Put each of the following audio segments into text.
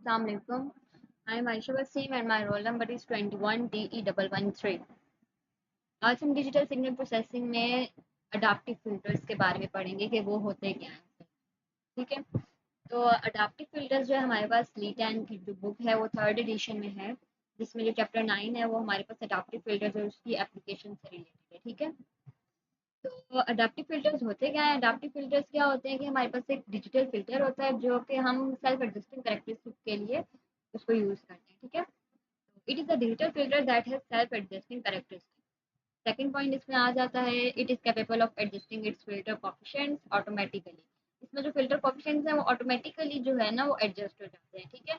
Assalamu alaikum. I am Aisha Wasim and my roll number is 21DE113. आज हम digital signal processing में adaptive filters के बारे में पढ़ेंगे कि वो होते क्या हैं। ठीक है, तो अडाप्टिव फिल्टर्स जो है हमारे पास लीट एंड की जो बुक है वो थर्ड एडिशन में है, जिसमें जो चैप्टर 9 है वो हमारे पास अडाप्टिव फिल्टर्स और उसकी एप्लीकेशन से रिलेटेड है। ठीक है, तो अडाप्टिव फिल्टर्स होते क्या है? अडाप्टिव फिल्टर्स क्या होते हैं कि हमारे पास एक डिजिटल फिल्टर होता है जो कि हम सेल्फ एडजस्टिंग करेक्टरिस्टिक के लिए उसको यूज़ करते हैं। ठीक है, it is a digital filter that has self adjusting characteristic. Second point इसमें आ जाता है, it is capable of adjusting it's filter coefficients automatically. इसमें जो फिल्टर कोफिशिएंट्स हैं वो ऑटोमेटिकली जो है ना वो एडजस्ट हो जाते हैं। ठीक है,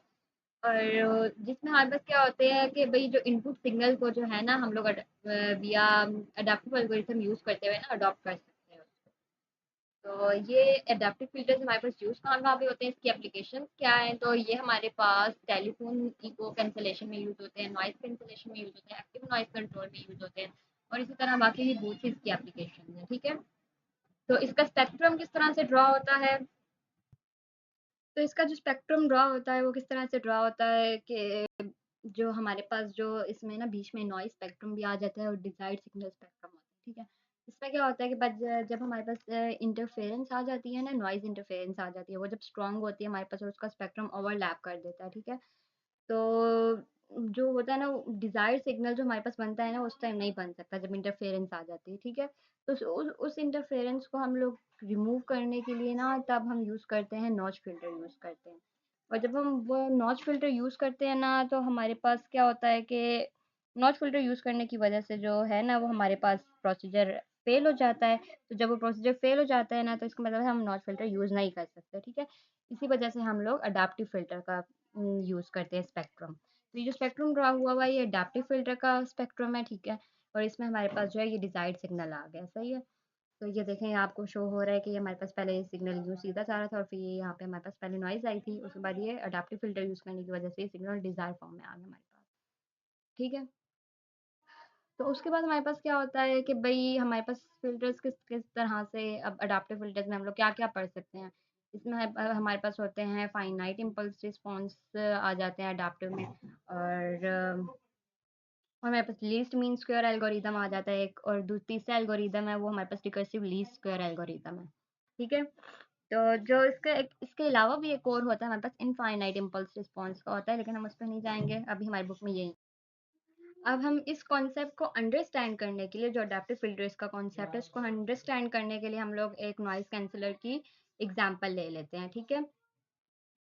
और जिसमें हमारे पास क्या होते हैं कि भाई जो इनपुट सिग्नल को जो है ना हम लोग विया अडाप्टिव एल्गोरिथम यूज़ करते हुए ना अडॉप्ट कर सकते हैं। तो ये एडाप्टिव फिल्टर्स हमारे पास यूज़ कहाँ-कहाँ पे होते हैं, इसकी एप्लीकेशंस क्या हैं? तो ये हमारे पास टेलीफ़ोन इको कैंसलेशन में यूज़ होते हैं, नॉइज़ कैंसलेशन में यूज़ होते हैं, एक्टिव नॉइज़ कंट्रोल में यूज़ होते हैं और इसी तरह बाकी भी बहुत सी इसकी एप्लीकेशंस हैं। ठीक है? तो इसका स्पेक्ट्रम किस तरह से ड्रा होता है? तो इसका जो स्पेक्ट्रम ड्रा होता है वो किस तरह से ड्रा होता है कि जो हमारे पास जो इसमें ना बीच में नॉइज़ स्पेक्ट्रम भी आ जाता है और डिज़ायर्ड सिग्नल स्पेक्ट्रम होता है। ठीक है? इसमें क्या होता है कि जब हमारे पास इंटरफेरेंस आ जाती है ना, नॉइज़ इंटरफेरेंस आ जाती है, वो जब स्ट्रॉन्ग होती है हमारे पास और उसका स्पेक्ट्रम ओवरलैप कर देता है। ठीक है? तो जो होता है ना डिज़ायर्ड सिग्नल जो हमारे पास बनता है ना उस टाइम नहीं बन सकता जब इंटरफेरेंस आ जाती है। ठीक है, तो उस इंटरफेरेंस को हम लोग रिमूव करने के लिए ना तब हम यूज़ करते हैं नॉच फ़िल्टर यूज़ करते हैं। और जब हम वो नॉच फ़िल्टर यूज़ करते हैं ना तो हमारे पास क्या होता है कि नॉच फ़िल्टर यूज़ करने की वजह से जो है ना वो हमारे पास प्रोसीजर फ़ेल हो जाता है। तो जब वो प्रोसीजर फ़ेल हो जाता है ना तो इसका मतलब है हम नॉच फ़िल्टर यूज़ नहीं कर सकते। ठीक है, इसी वजह से हम लोग अडैप्टिव फ़िल्टर का यूज़ करते हैं स्पेक्ट्रम। तो ये जो स्पेक्ट्रम ड्रा हुआ हुआ है ये अडैप्टिव फ़िल्टर का स्पेक्ट्रम है। ठीक है, और इसमें हमारे पास जो है ये डिज़ायर्ड सिग्नल आ गया, सही है। तो ये देखें आपको शो हो रहा है कि ये हमारे पास पहले ये सिग्नल यूँ सीधा जा रहा था और फिर ये यहाँ पे हमारे पास पहले नॉइज़ आई थी, उसके बाद ये अडैप्टिव फ़िल्टर यूज़ करने की वजह से ये सिग्नल डिज़ायर्ड फॉर्म में आ गया हमारे पास। ठीक है, तो उसके बाद हमारे पास क्या होता है कि भई हमारे पास फ़िल्टर्स किस किस तरह से अब अडैप्टिव फ़िल्टर्स में हम लोग क्या-क्या पढ़ सकते हैं। इसमें हमारे पास होते हैं फ़ाइनाइट इम्पल्स रिस्पॉन्स आ जाते हैं अडैप्टिव में और हमारे पास लीस्ट मीन स्क्वायर एल्गोरिदम आ जाता है एक और तीसरा एल्गोरिदम है वो हमारे पास रिकर्सिव लीस्ट स्क्वायर एल्गोरिदम है। ठीक है, तो जो इसके अलावा भी एक और होता है हमारे पास इनफाइनाइट इम्पल्स रिस्पॉन्स का होता है, लेकिन हम उस पर नहीं जाएंगे, अभी हमारी बुक में यही। अब हम इस कॉन्सेप्ट को अंडरस्टैंड करने के लिए जो अडैप्टिव फिल्टर्स का कॉन्सेप्ट है उसको अंडरस्टैंड करने के लिए हम लोग एक नॉइज़ कैंसलर की एग्जांपल ले लेते हैं। ठीक है,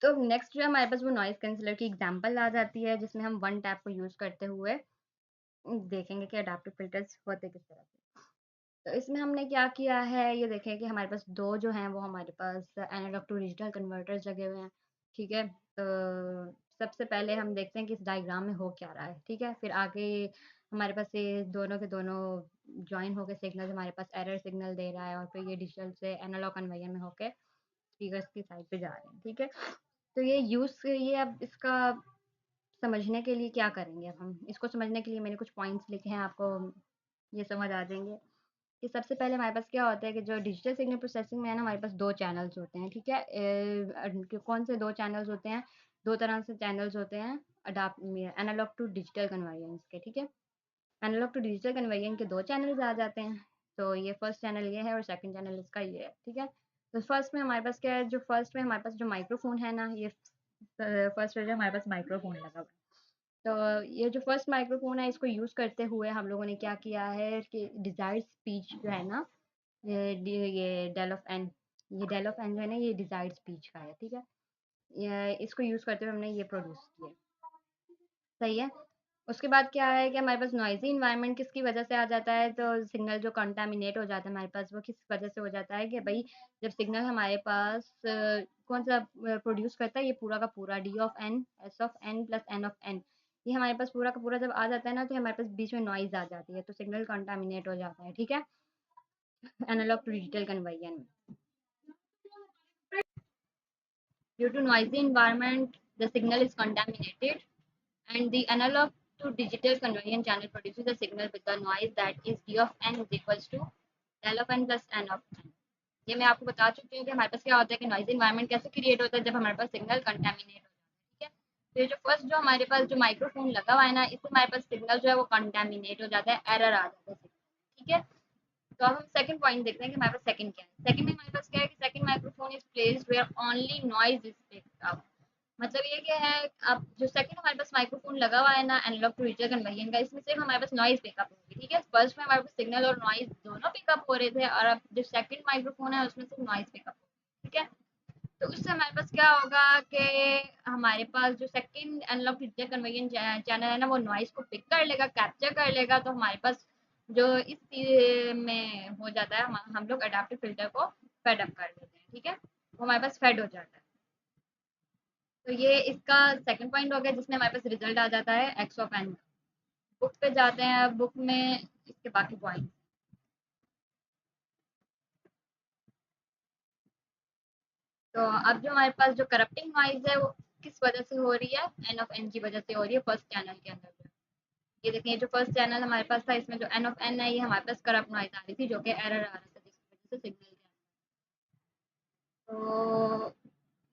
तो नेक्स्ट जो हमारे पास वो नॉइज़ कैंसलर की एग्जांपल आ जाती है जिसमें हम वन टैप को यूज़ करते हुए देखेंगे कि अडैप्टिव फिल्टर्स होते किस तरह से। तो इसमें हमने क्या किया है ये देखें कि हमारे पास दो जो हैं वो हमारे पास एनालॉग टू डिजिटल कन्वर्टर्स लगे हुए हैं। ठीक है, तो सबसे पहले हम देखते हैं कि इस डायग्राम में हो क्या रहा है। ठीक है, फिर आगे हमारे पास ये दोनों के दोनों जॉइन होकर सिग्नल हमारे पास एरर सिग्नल दे रहा है और फिर ये डिजिटल से एनालॉग कन्वर्जन में होकर स्पीकर्स की साइड पे जा रहे हैं। ठीक है, तो ये अब इसका समझने के लिए क्या करेंगे, अब हम इसको समझने के लिए मैंने कुछ पॉइंट्स लिखे हैं, आपको ये समझ आ जाएंगे कि सबसे पहले हमारे पास क्या होता है कि जो डिजिटल सिग्नल प्रोसेसिंग में है ना हमारे पास 2 चैनल्स होते हैं। ठीक है, कौन से 2 चैनल्स होते हैं? 2 तरह से चैनल्स होते हैं एनालॉग टू डिजिटल कन्वर्जन के। ठीक है, एनालॉग टू डिजिटल कन्वर्जन के 2 चैनल्स आ जाते हैं। तो ये फर्स्ट चैनल ये है और सेकंड चैनल इसका ये है। ठीक है, तो फर्स्ट में हमारे पास क्या है, जो फर्स्ट में हमारे पास जो माइक्रोफोन है ना ये फर्स्ट में जो हमारे पास माइक्रोफोन लगा हुआ है। तो ये जो फर्स्ट माइक्रोफोन है इसको यूज़ करते हुए हम लोगों ने क्या किया है कि डिज़ायर्ड स्पीच जो है ना ये डेल ऑफ एन, ये डेल ऑफ एन जो है ना ये डिज़ायर्ड स्पीच का है। ठीक है, ये इसको यूज़ करते हुए हमने ये प्रोड्यूस किया, सही है। उसके बाद क्या है कि हमारे पास नॉइज़ी एनवायरनमेंट किसकी वजह से आ जाता है, तो सिग्नल जो कंटामिनेट हो जाता है हमारे पास वो किस वजह से हो जाता है कि भई जब सिग्नल हमारे पास कौन-सा प्रोड्यूस करता है ये पूरा का पूरा d of n, s of n plus n of n, ये हमारे पास पूरा का पूरा जब आ जाता है ना तो हमारे पास बीच में नॉइज़ आ जाती है, तो सिग्नल कंटामिनेट हो जाता है। ठीक है, एनालॉग टू डिजिटल कन्वर्जन में। Due to noisy environment, the signal is contaminated, and the analog to digital conversion channel produces a signal with the noise that is d of n is equals to del of n plus n of n. ये मैं आपको बता चुकी हूँ कि हमारे पास क्या होता है कि नॉइज़ी एनवायरनमेंट कैसे क्रिएट होता है जब हमारे पास सिग्नल कंटामिनेट हो जाता है। ठीक है, तो ये जो फर्स्ट जो हमारे पास जो माइक्रोफोन लगा हुआ है ना, इससे हमारे पास सिग्नल जो है वो कंटेमिनेट हो जाता है, एरर आ जाता है सिग्नल। ठीक है, तो अब हम सेकंड पॉइंट देखते हैं कि हमारे पास सेकंड क्या है। सेकंड में हमारे पास क्या है कि second microphone is placed where only noise is picked up. मतलब ये क्या है, अब जो सेकंड हमारे पास माइक्रोफोन लगा हुआ है ना एनालॉग टू डिजिटल कन्वर्जन का, इसमें सिर्फ हमारे पास नॉइज पिकअप होगी। ठीक है, फर्स्ट में हमारे पास सिग्नल और नॉइज दोनों पिकअप हो रहे थे, और अब जो सेकंड माइक्रोफोन है उसमें सिर्फ नॉइज पिकअप होगी। ठीक है, तो उससे हमारे पास क्या होगा कि हमारे पास जो second analogue digital conversion channel है ना, वो नॉइज को पिक कर लेगा, कैप्चर कर लेगा। तो हमारे पास जो इस में हो जाता है, हम लोग अडाप्टिव फिल्टर को फेड अप कर देते हैं। ठीक है, वो हमारे पास फेड हो जाता है। तो ये इसका सेकंड पॉइंट हो गया, जिसमें हमारे पास रिजल्ट आ जाता है एक्स ऑफ एन। बुक पे जाते हैं, बुक में इसके बाकी पॉइंट। तो अब जो हमारे पास जो करप्टिंग नॉइज है वो किस वजह से हो रही है, एन ऑफ एन की वजह से हो रही है फर्स्ट चैनल के अंदर। ये देखिए, जो फर्स्ट चैनल हमारे पास था, इसमें जो एन ऑफ एन है, ये हमारे पास करप्ट नॉइज आ रही थी, जो कि एरर आ रहा था, जिसकी वजह से सिग्नल के अंदर। तो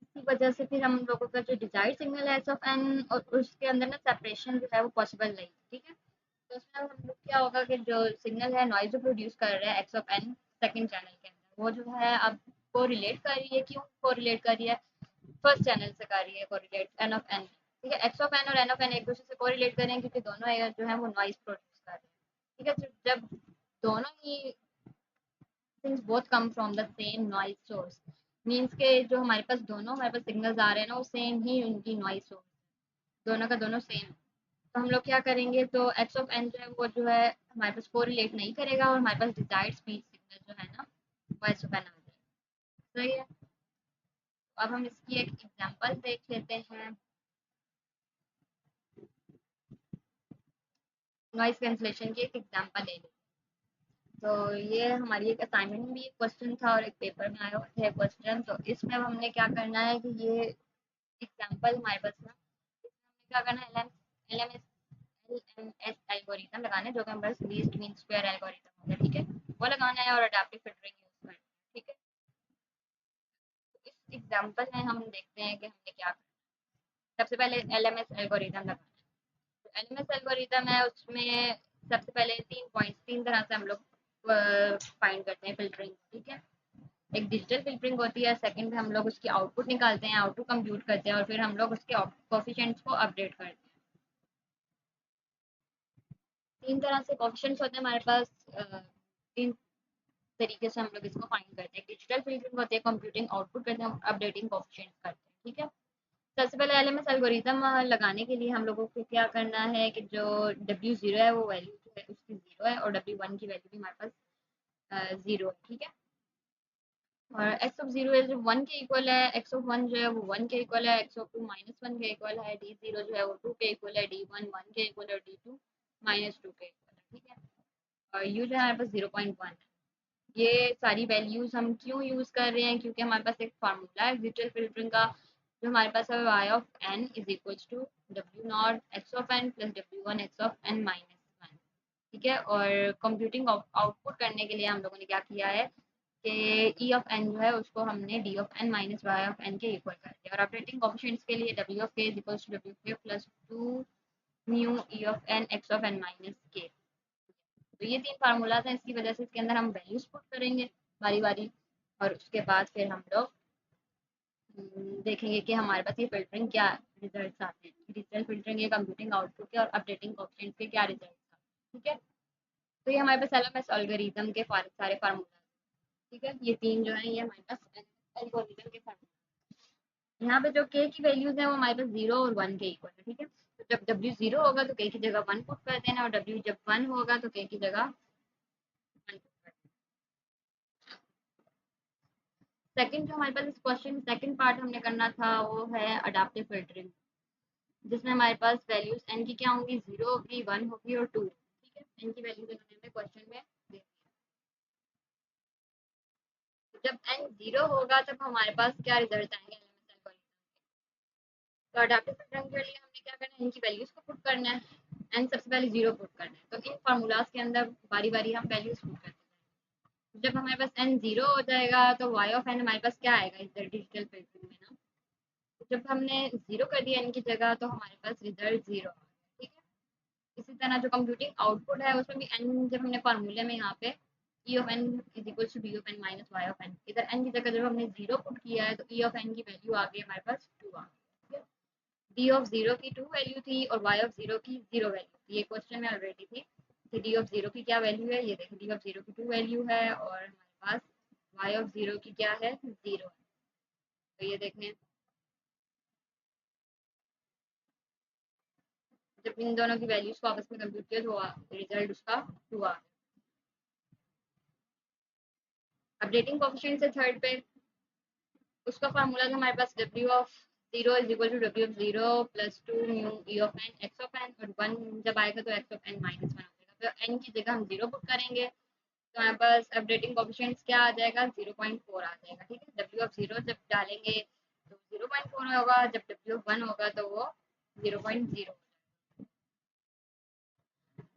इसी वजह से फिर हम लोगों का जो डिजायर्ड सिग्नल है एस ऑफ एन, और उसके अंदर ना सेपरेशन जो है वो पॉसिबल नहीं। ठीक है, तो उसमें अब हम लोग क्या होगा कि जो सिग्नल है नॉइज जो प्रोड्यूस कर रहा है x of n second channel के अंदर, वो जो है अब को रिलेट कर रही है। क्यों को रिलेट कर रही है, फर्स्ट चैनल से कर रही है को रिलेट एन ऑफ एन। ठीक है, एक्स ऑफ एन और एन ऑफ एन एक दूसरे से को रिलेट करें, क्योंकि दोनों जो है वो नॉइज प्रोड्यूस कर रहे हैं। ठीक है, तो जब दोनों ही things both come from the same noise source, means के जो हमारे पास सिग्नल्स आ रहे हैं ना, वो सेम ही उनकी नॉइज सोर्स, दोनों का दोनों सेम। तो हम लोग क्या करेंगे, तो एक्स ऑफ एन जो है वो जो है हमारे पास को रिलेट नहीं करेगा, और हमारे पास डिजायर्ड स्पीच सिग्नल जो है ना वो एक्स ऑफ एन आ जाएगा। सही है, अब हम इसकी एक एग्जांपल देख लेते हैं। नॉइज कैंसलेशन की एक एग्जांपल ले लेते हैं। तो ये हमारी एक असाइनमेंट में भी एक क्वेश्चन था, और एक पेपर में आया हुआ था क्वेश्चन। तो इसमें अब हमने क्या करना है कि ये एग्जांपल हमारे पास ना, इसमें हमें क्या करना है, एल एम एस एल्गोरिथम लगाना है, जो कि हमारे पास लीस्ट मीन स्क्वायर एल्गोरिथम होता है। ठीक है, वो लगाना है और अडैप्टिव फिल्टरिंग यूज करना है। ठीक है, तो इस एग्जांपल में हम देखते हैं कि हमने क्या करना है। सबसे पहले एल एम एस एल्गोरिथम लगाना है। एल एम एस एल्गोरिथम है, उसमें सबसे पहले 3 पॉइंट्स, 3 तरह से हम लोग फाइंड करते हैं फिल्टरिंग। ठीक है, एक डिजिटल फिल्टरिंग होती है, सेकंड में हम लोग उसकी आउटपुट निकालते हैं, आउटपुट कंप्यूट करते हैं, और फिर हम लोग उसके कोफिशिएंट्स को अपडेट करते हैं। 3 तरह से कोफिशिएंट्स होते हैं हमारे पास। 3 तरीके से हम लोग इसको फाइंड करते हैं। डिजिटल फिल्टरिंग होती है, कंप्यूटिंग आउटपुट करते हैं, अपडेटिंग कोफिशिएंट्स करते हैं। ठीक है, सबसे पहले एलएमएस एल्गोरिथम लगाने के लिए हम लोगों को क्या करना है कि जो W0 है वो वैल्यू जो है उसकी 0 है, और W1 की वैल्यू भी हमारे पास 0 है। ठीक है, और एक्स ऑफ 0 है जो 1 के इक्वल है, एक्स ऑफ 1 जो है वो 1 के इक्वल है, एक्स ऑफ 2 -1 के इक्वल है, D0 जो है वो 2 के इक्वल है, D1 1 के इक्वल है, और D2 -2 के इक्वल है। ठीक है, और U जो है हमारे पास 0.1 है। ये सारी वैल्यूज हम क्यों यूज कर रहे हैं, क्योंकि हमारे पास एक फार्मूला है डिजिटल फिल्टरिंग का, जो हमारे पास है y of n is equals to W naught x of n plus W1 x of n -1। ठीक है, और कंप्यूटिंग आउटपुट करने के लिए हम लोगों ने क्या किया है कि e ऑफ n जो है उसको हमने d of n minus y of n के इक्वल कर दिया, और ऑपरेटिंग कोफिशिएंट्स के लिए w of k is equals to w k plus 2 mu e of n x of n minus k। तो ये 3 फार्मूलाज हैं, इसकी वजह से इसके अंदर हम वैल्यूज पुट करेंगे बारी बारी, और उसके बाद फिर हम लोग देखेंगे कि हमारे पास ये फिल्टरिंग क्या रिजल्ट्स आते हैं, डिजिटल फिल्टरिंग के, कंप्यूटिंग आउटपुट के, और अपडेटिंग कोएफिशिएंट के क्या रिजल्ट्स आते हैं। ठीक है, तो ये हमारे पास एलएमएस एल्गोरिथम के सारे फार्मूला। ठीक है, ये 3 जो है ये हमारे पास एल्गोरिथम के फार्मूला। यहाँ पे जो के की वैल्यूज है वो हमारे पास 0 और 1 के इक्वल है। ठीक है, तो जब डब्ल्यू 0 होगा तो के की जगह 1 पुट कर देना, और डब्ल्यू जब 1 होगा तो के की जगह 1 पुट कर देना। सेकंड जो हमारे पास इस क्वेश्चन सेकंड पार्ट हमने करना था वो है अडाप्टिव फिल्टरिंग, जिसमें हमारे पास वैल्यूज एन की क्या होंगी, 0 होगी, 1 होगी, और 2। ठीक है, एन की वैल्यूज उन्होंने हमें क्वेश्चन में दे दी। तो जब एन 0 होगा तब हमारे पास क्या रिजल्ट आएंगे एलएमएस एल्गोरिथम। तो अडाप्टिव फिल्टरिंग के लिए हमने क्या करना है, इनकी वैल्यूज को पुट करना है। एन सबसे पहले 0 पुट करना है, तो इन फार्मूलाज के अंदर बारी बारी हम वैल्यूज पुट करते हैं। जब हमारे पास एन 0 हो जाएगा तो वाई ऑफ एन हमारे पास क्या आएगा इस डिजिटल फिल्टरिंग में ना, जब हमने 0 कर दिया n की जगह तो हमारे पास रिजल्ट 0 आ गया, ठीक है। इसी तरह जो कंप्यूटिंग आउटपुट है उसमें भी n जब हमने फार्मूले में यहाँ पे e of n is equal to d of n minus y of n, इधर n की जगह जब हमने 0 पुट किया है तो e ऑफ n की वैल्यू आ गई हमारे पास 2 आ गई, d ऑफ 0 की 2 वैल्यू थी और y ऑफ 0 की 0 वैल्यू थी, ये क्वेश्चन में ऑलरेडी थी कि d ऑफ 0 की क्या वैल्यू है, ये देखिए d ऑफ 0 की 2 वैल्यू है और हमारे पास y ऑफ 0 की क्या है 0 है। तो ये देखने जब इन दोनों की वैल्यूज को आपस में कंप्यूट किया तो रिजल्ट उसका 2 आ गया। अपडेटिंग कोएफिशिएंट से थर्ड पे उसका फार्मूला था हमारे पास w of 0 is equal to w of 0 plus 2 mu e of n x of n, और 1 जब आएगा तो x ऑफ n माइनस 1 आ जाएगा, तो n की जगह हम 0 पुट करेंगे तो हमारे पास अपडेटिंग कोएफिशिएंट्स क्या आ जाएगा 0.4 आ जाएगा, ठीक है। w ऑफ 0 जब डालेंगे तो 0.4 होगा, जब w ऑफ 1 होगा तो वो 0.0।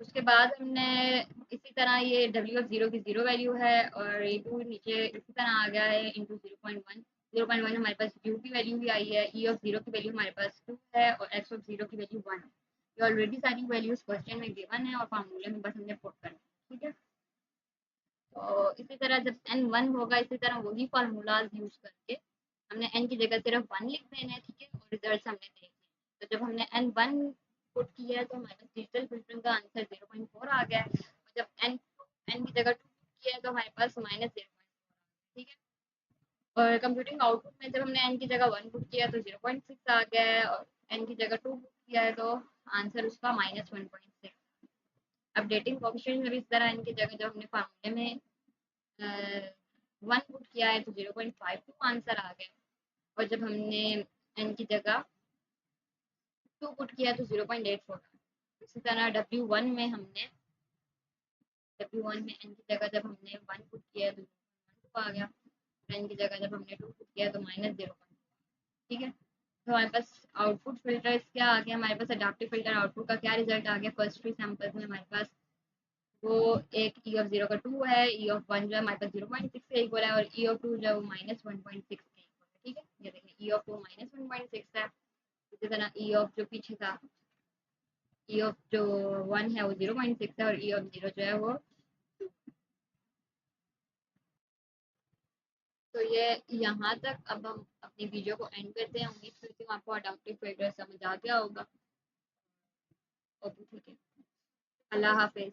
उसके बाद हमने इसी तरह ये w ऑफ 0 की 0 वैल्यू है और ये 2 नीचे इसी तरह आ गया है इंटू 0.1। 0.1 हमारे पास u की वैल्यू भी आई है, e ऑफ 0 की वैल्यू हमारे पास 2 है और x ऑफ 0 की वैल्यू 1 है। ये ऑलरेडी सारी वैल्यूज क्वेश्चन में गिवन है और फार्मूले में बस हमने पुट करना है, ठीक है। तो इसी तरह जब n 1 होगा इसी तरह वही फार्मूलाज यूज करके हमने n की जगह सिर्फ 1 लिख देना है, ठीक है, और रिजल्ट हमने देख लिया। तो जब हमने n 1 पुट किया है तो हमारे पास डिजिटल फिल्टरिंग का आंसर 0.4 आ गया है, और जब n की जगह 2 पुट किया है तो हमारे पास माइनस 0.4, ठीक है। और कंप्यूटिंग आउटपुट में जब हमने n की जगह 1 पुट किया तो 0.6 आ गया है और n की जगह 2 पुट किया है तो आंसर उसका माइनस 1.6। अपडेटिंग कोएफिशिएंट में भी इस तरह n की जगह जब हमने फार्मूले में 1 पुट किया है तो 0.52 आंसर आ गया, और जब हमने n की जगह 2 पुट किया तो 0.84। इसी तरह W1 में n की जगह जब हमने 1 पुट किया तो 0.12 आ गया, n की जगह जब हमने 2 पुट किया तो माइनस 0, ठीक है। तो हमारे पास आउटपुट फिल्टर्स क्या आ गया, हमारे पास अडैप्टिव फिल्टर आउटपुट का क्या रिजल्ट आ गया फर्स्ट 3 सैंपल्स में हमारे पास वो एक e ऑफ 0 का 2 है, e ऑफ 1 जो है हमारे पास 0.6 के इक्वल है और e ऑफ 2 जो है वो माइनस 1.6 के इक्वल है, ठीक है। ये देखिए e ऑफ 2 माइनस 1.6 है, इसी तरह e ऑफ जो पीछे था e ऑफ जो 1 है वो 0.6 है और e ऑफ 0 जो है वो 2। तो ये यहाँ तक अब हम अपनी वीडियो को एंड करते हैं। उम्मीद करती हूँ आपको अडैप्टिव फिल्टर समझ आ गया होगा। ओके, ठीक है, अल्लाह हाफिज़।